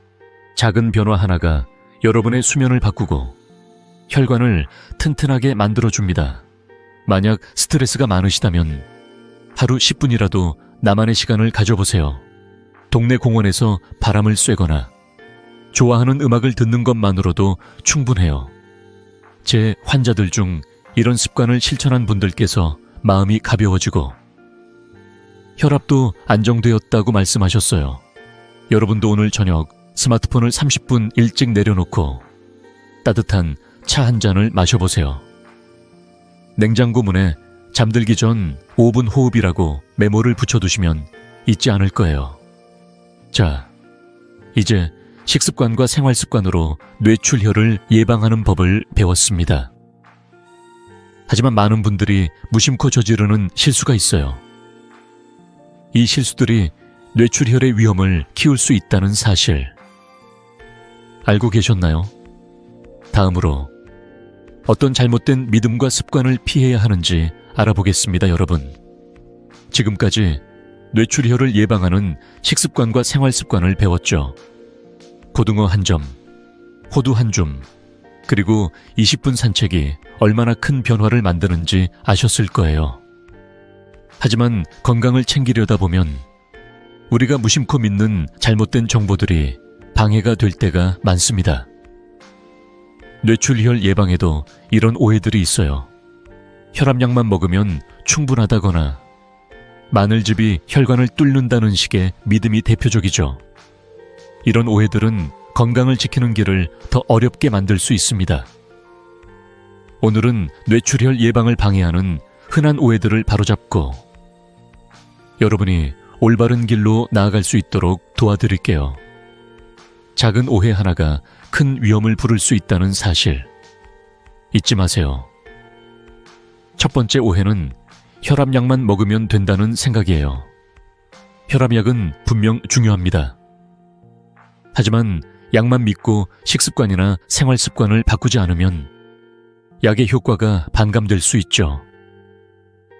S1: 작은 변화 하나가 여러분의 수면을 바꾸고 혈관을 튼튼하게 만들어줍니다. 만약 스트레스가 많으시다면 하루 10분이라도 나만의 시간을 가져보세요. 동네 공원에서 바람을 쐬거나 좋아하는 음악을 듣는 것만으로도 충분해요. 제 환자들 중 이런 습관을 실천한 분들께서 마음이 가벼워지고 혈압도 안정되었다고 말씀하셨어요. 여러분도 오늘 저녁 스마트폰을 30분 일찍 내려놓고 따뜻한 차 한 잔을 마셔보세요. 냉장고 문에 잠들기 전 5분 호흡이라고 메모를 붙여두시면 잊지 않을 거예요. 자, 이제 식습관과 생활습관으로 뇌출혈을 예방하는 법을 배웠습니다. 하지만 많은 분들이 무심코 저지르는 실수가 있어요. 이 실수들이 뇌출혈의 위험을 키울 수 있다는 사실 알고 계셨나요? 다음으로 어떤 잘못된 믿음과 습관을 피해야 하는지 알아보겠습니다, 여러분. 지금까지 뇌출혈을 예방하는 식습관과 생활습관을 배웠죠. 고등어 한 점, 호두 한 줌, 그리고 20분 산책이 얼마나 큰 변화를 만드는지 아셨을 거예요. 하지만 건강을 챙기려다 보면 우리가 무심코 믿는 잘못된 정보들이 방해가 될 때가 많습니다. 뇌출혈 예방에도 이런 오해들이 있어요. 혈압약만 먹으면 충분하다거나 마늘즙이 혈관을 뚫는다는 식의 믿음이 대표적이죠. 이런 오해들은 건강을 지키는 길을 더 어렵게 만들 수 있습니다. 오늘은 뇌출혈 예방을 방해하는 흔한 오해들을 바로잡고 여러분이 올바른 길로 나아갈 수 있도록 도와드릴게요. 작은 오해 하나가 큰 위험을 부를 수 있다는 사실 잊지 마세요. 첫 번째 오해는 혈압약만 먹으면 된다는 생각이에요. 혈압약은 분명 중요합니다. 하지만 약만 믿고 식습관이나 생활습관을 바꾸지 않으면 약의 효과가 반감될 수 있죠.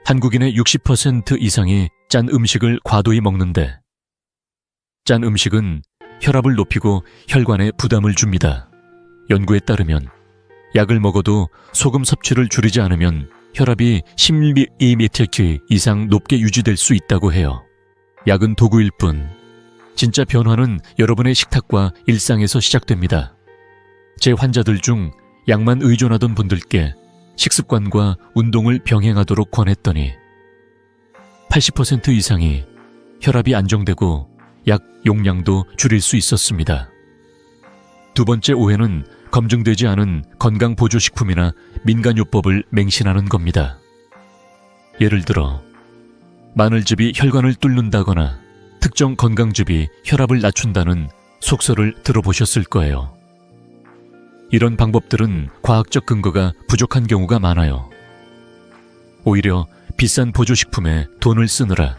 S1: 한국인의 60% 이상이 짠 음식을 과도히 먹는데 짠 음식은 혈압을 높이고 혈관에 부담을 줍니다. 연구에 따르면 약을 먹어도 소금 섭취를 줄이지 않으면 혈압이 12메트르 이상 높게 유지될 수 있다고 해요. 약은 도구일 뿐 진짜 변화는 여러분의 식탁과 일상에서 시작됩니다. 제 환자들 중 약만 의존하던 분들께 식습관과 운동을 병행하도록 권했더니 80% 이상이 혈압이 안정되고 약 용량도 줄일 수 있었습니다. 두 번째 오해는 검증되지 않은 건강보조식품이나 민간요법을 맹신하는 겁니다. 예를 들어 마늘즙이 혈관을 뚫는다거나 특정 건강즙이 혈압을 낮춘다는 속설을 들어보셨을 거예요. 이런 방법들은 과학적 근거가 부족한 경우가 많아요. 오히려 비싼 보조식품에 돈을 쓰느라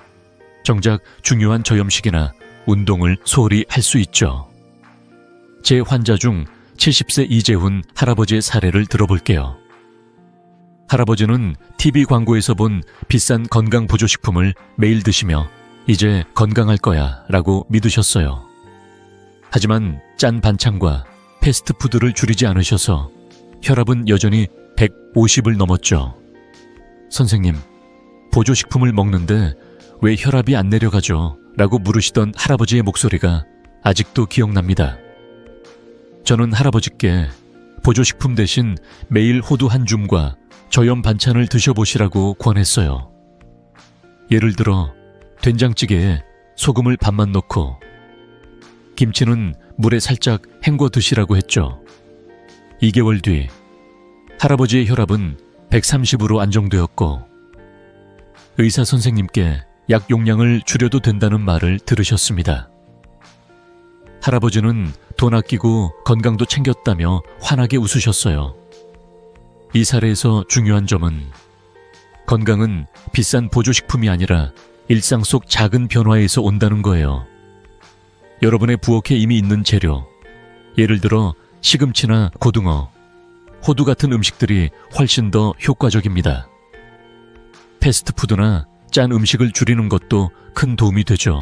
S1: 정작 중요한 저염식이나 운동을 소홀히 할 수 있죠. 제 환자 중 70세 이재훈 할아버지의 사례를 들어볼게요. 할아버지는 TV 광고에서 본 비싼 건강 보조식품을 매일 드시며 이제 건강할 거야 라고 믿으셨어요. 하지만 짠 반찬과 패스트푸드를 줄이지 않으셔서 혈압은 여전히 150을 넘었죠. 선생님, 보조식품을 먹는데 왜 혈압이 안 내려가죠? 라고 물으시던 할아버지의 목소리가 아직도 기억납니다. 저는 할아버지께 보조식품 대신 매일 호두 한 줌과 저염 반찬을 드셔보시라고 권했어요. 예를 들어 된장찌개에 소금을 반만 넣고 김치는 물에 살짝 헹궈 드시라고 했죠. 2개월 뒤 할아버지의 혈압은 130으로 안정되었고 의사 선생님께 약 용량을 줄여도 된다는 말을 들으셨습니다. 할아버지는 돈 아끼고 건강도 챙겼다며 환하게 웃으셨어요. 이 사례에서 중요한 점은 건강은 비싼 보조식품이 아니라 일상 속 작은 변화에서 온다는 거예요. 여러분의 부엌에 이미 있는 재료, 예를 들어 시금치나 고등어, 호두 같은 음식들이 훨씬 더 효과적입니다. 패스트푸드나 짠 음식을 줄이는 것도 큰 도움이 되죠.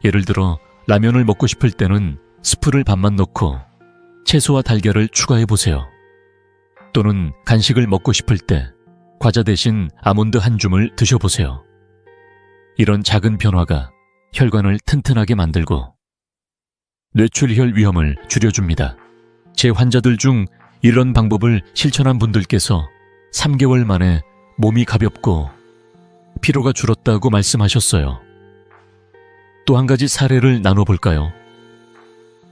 S1: 예를 들어 라면을 먹고 싶을 때는 스프를 반만 넣고 채소와 달걀을 추가해보세요. 또는 간식을 먹고 싶을 때 과자 대신 아몬드 한 줌을 드셔보세요. 이런 작은 변화가 혈관을 튼튼하게 만들고 뇌출혈 위험을 줄여줍니다. 제 환자들 중 이런 방법을 실천한 분들께서 3개월 만에 몸이 가볍고 피로가 줄었다고 말씀하셨어요. 또 한 가지 사례를 나눠볼까요?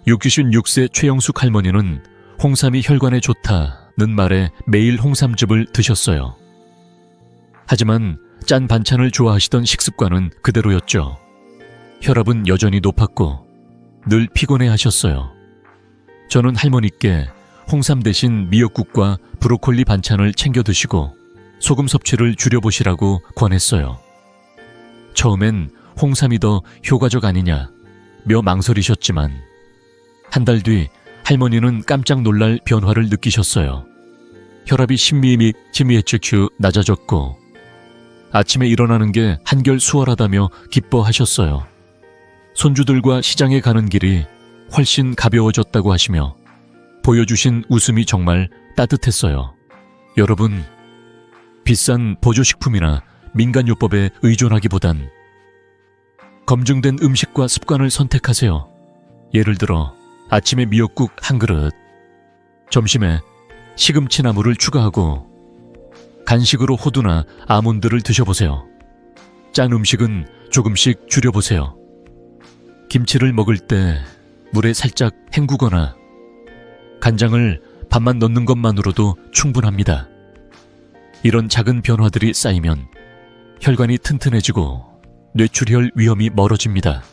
S1: 66세 최영숙 할머니는 홍삼이 혈관에 좋다는 말에 매일 홍삼즙을 드셨어요. 하지만 짠 반찬을 좋아하시던 식습관은 그대로였죠. 혈압은 여전히 높았고 늘 피곤해 하셨어요. 저는 할머니께 홍삼 대신 미역국과 브로콜리 반찬을 챙겨 드시고 소금 섭취를 줄여보시라고 권했어요. 처음엔 홍삼이 더 효과적 아니냐며 망설이셨지만 한 달 뒤 할머니는 깜짝 놀랄 변화를 느끼셨어요. 혈압이 10mmHg 낮아졌고 아침에 일어나는 게 한결 수월하다며 기뻐하셨어요. 손주들과 시장에 가는 길이 훨씬 가벼워졌다고 하시며 보여주신 웃음이 정말 따뜻했어요. 여러분, 비싼 보조식품이나 민간요법에 의존하기보단 검증된 음식과 습관을 선택하세요. 예를 들어 아침에 미역국 한 그릇, 점심에 시금치 나물을 추가하고 간식으로 호두나 아몬드를 드셔보세요. 짠 음식은 조금씩 줄여보세요. 김치를 먹을 때 물에 살짝 헹구거나 간장을 반만 넣는 것만으로도 충분합니다. 이런 작은 변화들이 쌓이면 혈관이 튼튼해지고 뇌출혈 위험이 멀어집니다.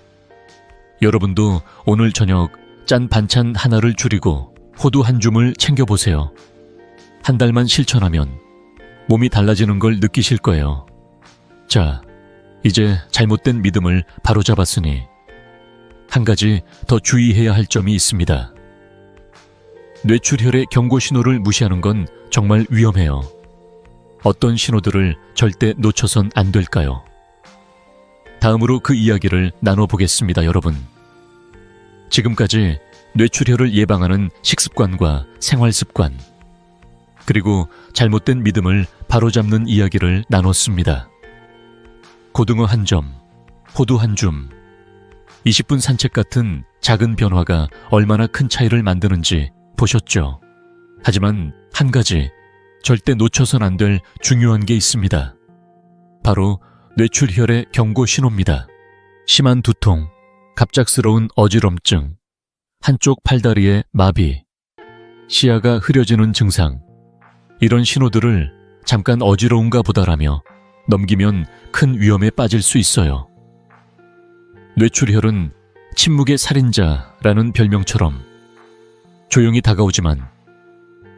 S1: 여러분도 오늘 저녁 짠 반찬 하나를 줄이고 호두 한 줌을 챙겨보세요. 한 달만 실천하면 몸이 달라지는 걸 느끼실 거예요. 자, 이제 잘못된 믿음을 바로잡았으니 한 가지 더 주의해야 할 점이 있습니다. 뇌출혈의 경고 신호를 무시하는 건 정말 위험해요. 어떤 신호들을 절대 놓쳐선 안 될까요? 다음으로 그 이야기를 나눠보겠습니다, 여러분. 지금까지 뇌출혈을 예방하는 식습관과 생활습관, 그리고 잘못된 믿음을 바로잡는 이야기를 나눴습니다. 고등어 한 점, 호두 한 줌, 20분 산책 같은 작은 변화가 얼마나 큰 차이를 만드는지 보셨죠? 하지만 한 가지 절대 놓쳐선 안 될 중요한 게 있습니다. 바로 뇌출혈의 경고 신호입니다. 심한 두통, 갑작스러운 어지럼증, 한쪽 팔다리의 마비, 시야가 흐려지는 증상, 이런 신호들을 잠깐 어지러운가 보다라며 넘기면 큰 위험에 빠질 수 있어요. 뇌출혈은 침묵의 살인자라는 별명처럼 조용히 다가오지만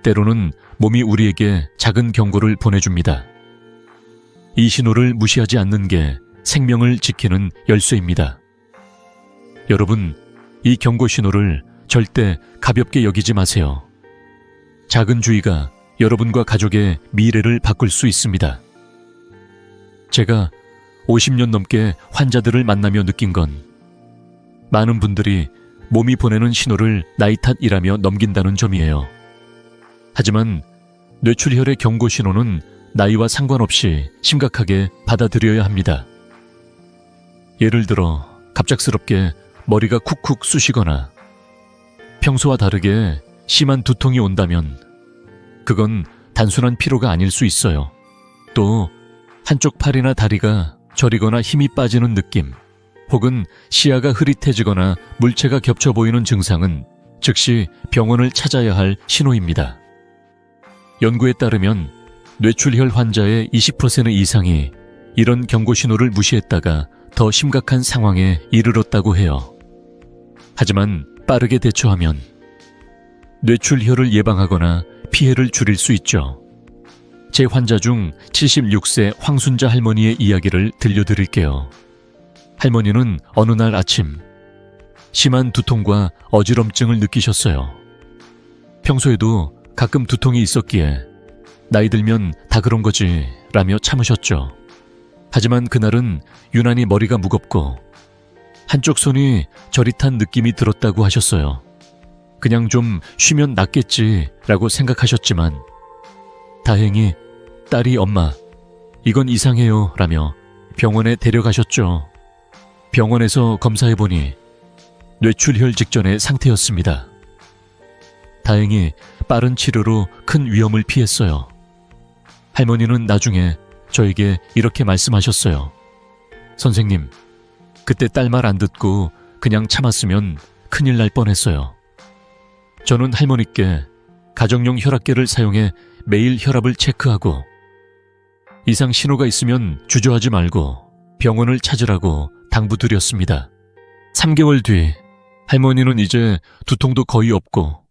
S1: 때로는 몸이 우리에게 작은 경고를 보내줍니다. 이 신호를 무시하지 않는 게 생명을 지키는 열쇠입니다. 여러분, 이 경고 신호를 절대 가볍게 여기지 마세요. 작은 주의가 여러분과 가족의 미래를 바꿀 수 있습니다. 제가 50년 넘게 환자들을 만나며 느낀 건 많은 분들이 몸이 보내는 신호를 나이 탓이라며 넘긴다는 점이에요. 하지만 뇌출혈의 경고 신호는 나이와 상관없이 심각하게 받아들여야 합니다. 예를 들어 갑작스럽게 머리가 쿡쿡 쑤시거나 평소와 다르게 심한 두통이 온다면 그건 단순한 피로가 아닐 수 있어요. 또 한쪽 팔이나 다리가 저리거나 힘이 빠지는 느낌, 혹은 시야가 흐릿해지거나 물체가 겹쳐 보이는 증상은 즉시 병원을 찾아야 할 신호입니다. 연구에 따르면 뇌출혈 환자의 20% 이상이 이런 경고 신호를 무시했다가 더 심각한 상황에 이르렀다고 해요. 하지만 빠르게 대처하면 뇌출혈을 예방하거나 피해를 줄일 수 있죠. 제 환자 중 76세 황순자 할머니의 이야기를 들려드릴게요. 할머니는 어느 날 아침 심한 두통과 어지럼증을 느끼셨어요. 평소에도 가끔 두통이 있었기에 나이 들면 다 그런 거지 라며 참으셨죠. 하지만 그날은 유난히 머리가 무겁고 한쪽 손이 저릿한 느낌이 들었다고 하셨어요. 그냥 좀 쉬면 낫겠지 라고 생각하셨지만 다행히 딸이 엄마, 이건 이상해요 라며 병원에 데려가셨죠. 병원에서 검사해보니 뇌출혈 직전의 상태였습니다. 다행히 빠른 치료로 큰 위험을 피했어요. 할머니는 나중에 저에게 이렇게 말씀하셨어요. 선생님, 그때 딸 말 안 듣고 그냥 참았으면 큰일 날 뻔했어요. 저는 할머니께 가정용 혈압계를 사용해 매일 혈압을 체크하고 이상 신호가 있으면 주저하지 말고 병원을 찾으라고 당부드렸습니다. 3개월 뒤 할머니는 이제 두통도 거의 없고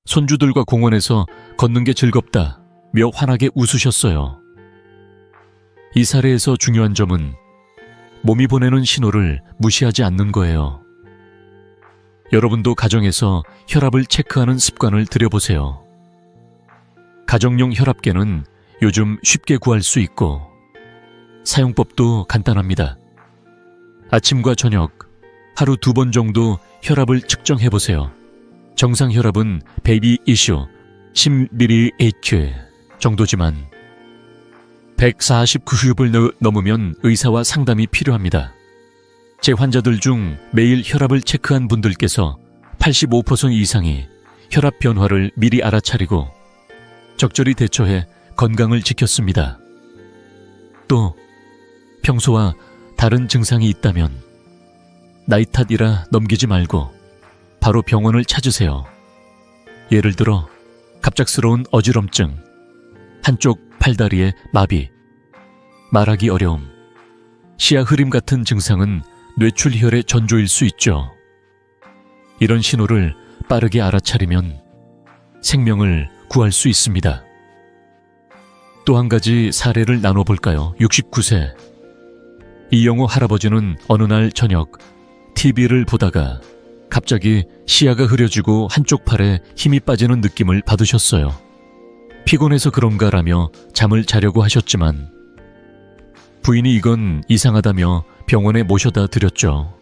S1: 손주들과 공원에서 걷는 게 즐겁다며 환하게 웃으셨어요. 이 사례에서 중요한 점은 몸이 보내는 신호를 무시하지 않는 거예요. 여러분도 가정에서 혈압을 체크하는 습관을 들여보세요. 가정용 혈압계는 요즘 쉽게 구할 수 있고 사용법도 간단합니다. 아침과 저녁 하루 2번 정도 혈압을 측정해보세요. 정상 혈압은 베이비 이슈 10mAq 정도지만 149흡을 넘으면 의사와 상담이 필요합니다. 제 환자들 중 매일 혈압을 체크한 분들께서 85% 이상이 혈압 변화를 미리 알아차리고 적절히 대처해 건강을 지켰습니다. 또 평소와 다른 증상이 있다면 나이 탓이라 넘기지 말고 바로 병원을 찾으세요. 예를 들어 갑작스러운 어지럼증, 한쪽 팔다리의 마비, 말하기 어려움, 시야 흐림 같은 증상은 뇌출혈의 전조일 수 있죠. 이런 신호를 빠르게 알아차리면 생명을 구할 수 있습니다. 또 한 가지 사례를 나눠볼까요? 69세. 이영호 할아버지는 어느 날 저녁 TV를 보다가 갑자기 시야가 흐려지고 한쪽 팔에 힘이 빠지는 느낌을 받으셨어요. 피곤해서 그런가라며 잠을 자려고 하셨지만 부인이 이건 이상하다며 병원에 모셔다 드렸죠.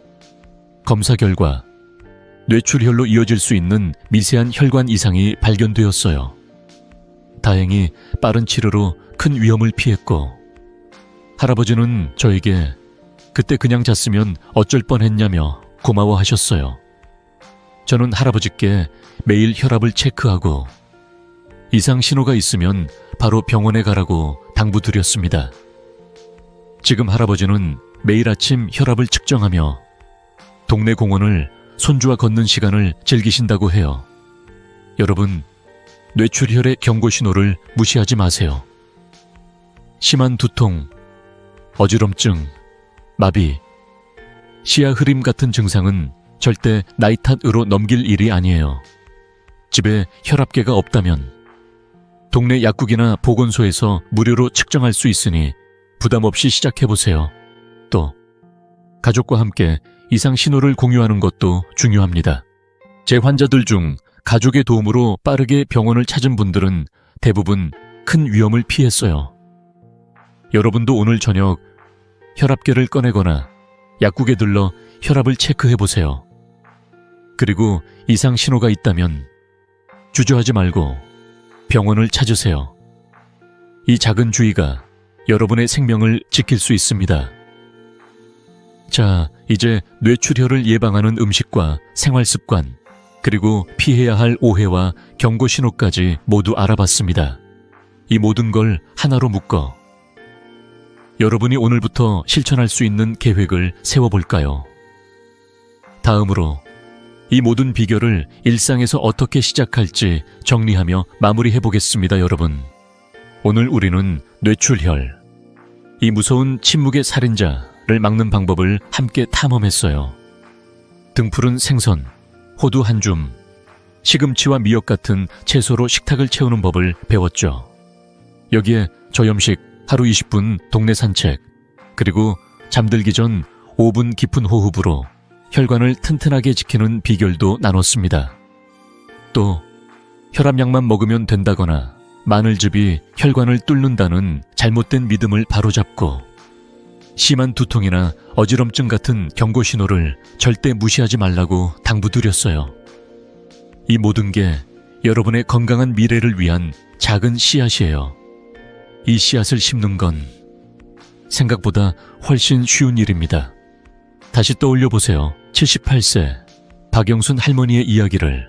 S1: 검사 결과 뇌출혈로 이어질 수 있는 미세한 혈관 이상이 발견되었어요. 다행히 빠른 치료로 큰 위험을 피했고 할아버지는 저에게 그때 그냥 잤으면 어쩔 뻔했냐며 고마워하셨어요. 저는 할아버지께 매일 혈압을 체크하고 이상 신호가 있으면 바로 병원에 가라고 당부드렸습니다. 지금 할아버지는 매일 아침 혈압을 측정하며 동네 공원을 손주와 걷는 시간을 즐기신다고 해요. 여러분, 뇌출혈의 경고 신호를 무시하지 마세요. 심한 두통, 어지럼증, 마비, 시야 흐림 같은 증상은 절대 나이 탓으로 넘길 일이 아니에요. 집에 혈압계가 없다면 동네 약국이나 보건소에서 무료로 측정할 수 있으니 부담 없이 시작해보세요. 또 가족과 함께 이상 신호를 공유하는 것도 중요합니다. 제 환자들 중 가족의 도움으로 빠르게 병원을 찾은 분들은 대부분 큰 위험을 피했어요. 여러분도 오늘 저녁 혈압계를 꺼내거나 약국에 들러 혈압을 체크해보세요. 그리고 이상 신호가 있다면 주저하지 말고 병원을 찾으세요. 이 작은 주의가 여러분의 생명을 지킬 수 있습니다. 자, 이제 뇌출혈을 예방하는 음식과 생활습관, 그리고 피해야 할 오해와 경고 신호까지 모두 알아봤습니다. 이 모든 걸 하나로 묶어 여러분이 오늘부터 실천할 수 있는 계획을 세워볼까요? 다음으로 이 모든 비결을 일상에서 어떻게 시작할지 정리하며 마무리해보겠습니다, 여러분. 오늘 우리는 뇌출혈, 이 무서운 침묵의 살인자를 막는 방법을 함께 탐험했어요. 등푸른 생선, 호두 한 줌, 시금치와 미역 같은 채소로 식탁을 채우는 법을 배웠죠. 여기에 저염식 하루 20분 동네 산책, 그리고 잠들기 전 5분 깊은 호흡으로 혈관을 튼튼하게 지키는 비결도 나눴습니다. 또 혈압약만 먹으면 된다거나 마늘즙이 혈관을 뚫는다는 잘못된 믿음을 바로잡고 심한 두통이나 어지럼증 같은 경고 신호를 절대 무시하지 말라고 당부드렸어요. 이 모든 게 여러분의 건강한 미래를 위한 작은 씨앗이에요. 이 씨앗을 심는 건 생각보다 훨씬 쉬운 일입니다. 다시 떠올려 보세요. 78세 박영순 할머니의 이야기를.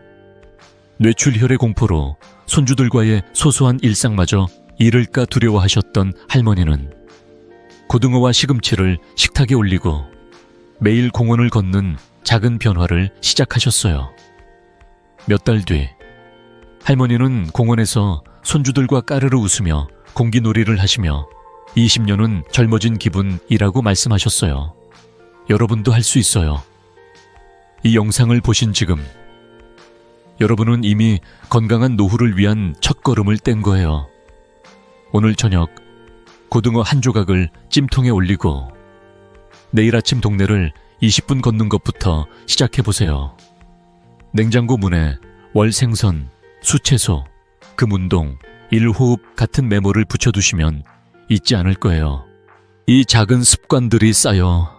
S1: 뇌출혈의 공포로 손주들과의 소소한 일상마저 잃을까 두려워하셨던 할머니는 고등어와 시금치를 식탁에 올리고 매일 공원을 걷는 작은 변화를 시작하셨어요. 몇 달 뒤 할머니는 공원에서 손주들과 까르르 웃으며 공기놀이를 하시며 20년은 젊어진 기분이라고 말씀하셨어요. 여러분도 할 수 있어요. 이 영상을 보신 지금 여러분은 이미 건강한 노후를 위한 첫걸음을 뗀 거예요. 오늘 저녁 고등어 한 조각을 찜통에 올리고 내일 아침 동네를 20분 걷는 것부터 시작해보세요. 냉장고 문에 월 생선, 수채소, 금운동, 일호흡 같은 메모를 붙여두시면 잊지 않을 거예요. 이 작은 습관들이 쌓여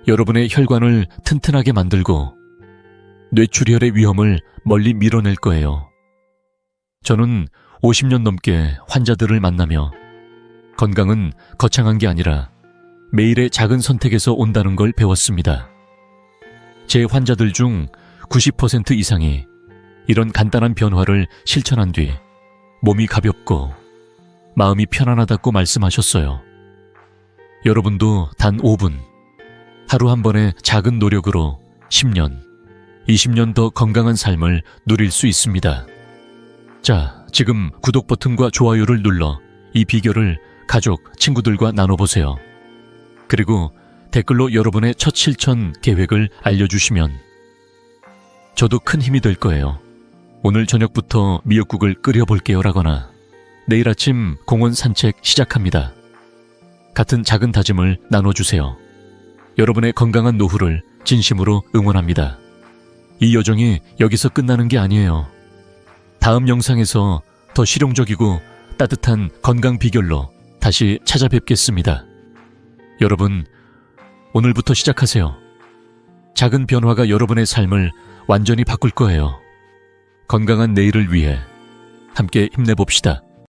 S1: 여러분의 혈관을 튼튼하게 만들고 뇌출혈의 위험을 멀리 밀어낼 거예요. 저는 50년 넘게 환자들을 만나며 건강은 거창한 게 아니라 매일의 작은 선택에서 온다는 걸 배웠습니다. 제 환자들 중 90% 이상이 이런 간단한 변화를 실천한 뒤 몸이 가볍고 마음이 편안하다고 말씀하셨어요. 여러분도 단 5분, 하루 한 번의 작은 노력으로 10년, 20년 더 건강한 삶을 누릴 수 있습니다. 자, 지금 구독 버튼과 좋아요를 눌러 이 비결을 가족, 친구들과 나눠보세요. 그리고 댓글로 여러분의 첫 실천 계획을 알려주시면 저도 큰 힘이 될 거예요. 오늘 저녁부터 미역국을 끓여볼게요 라거나 내일 아침 공원 산책 시작합니다. 같은 작은 다짐을 나눠주세요. 여러분의 건강한 노후를 진심으로 응원합니다. 이 여정이 여기서 끝나는 게 아니에요. 다음 영상에서 더 실용적이고 따뜻한 건강 비결로 다시 찾아뵙겠습니다. 여러분, 오늘부터 시작하세요. 작은 변화가 여러분의 삶을 완전히 바꿀 거예요. 건강한 내일을 위해 함께 힘내봅시다.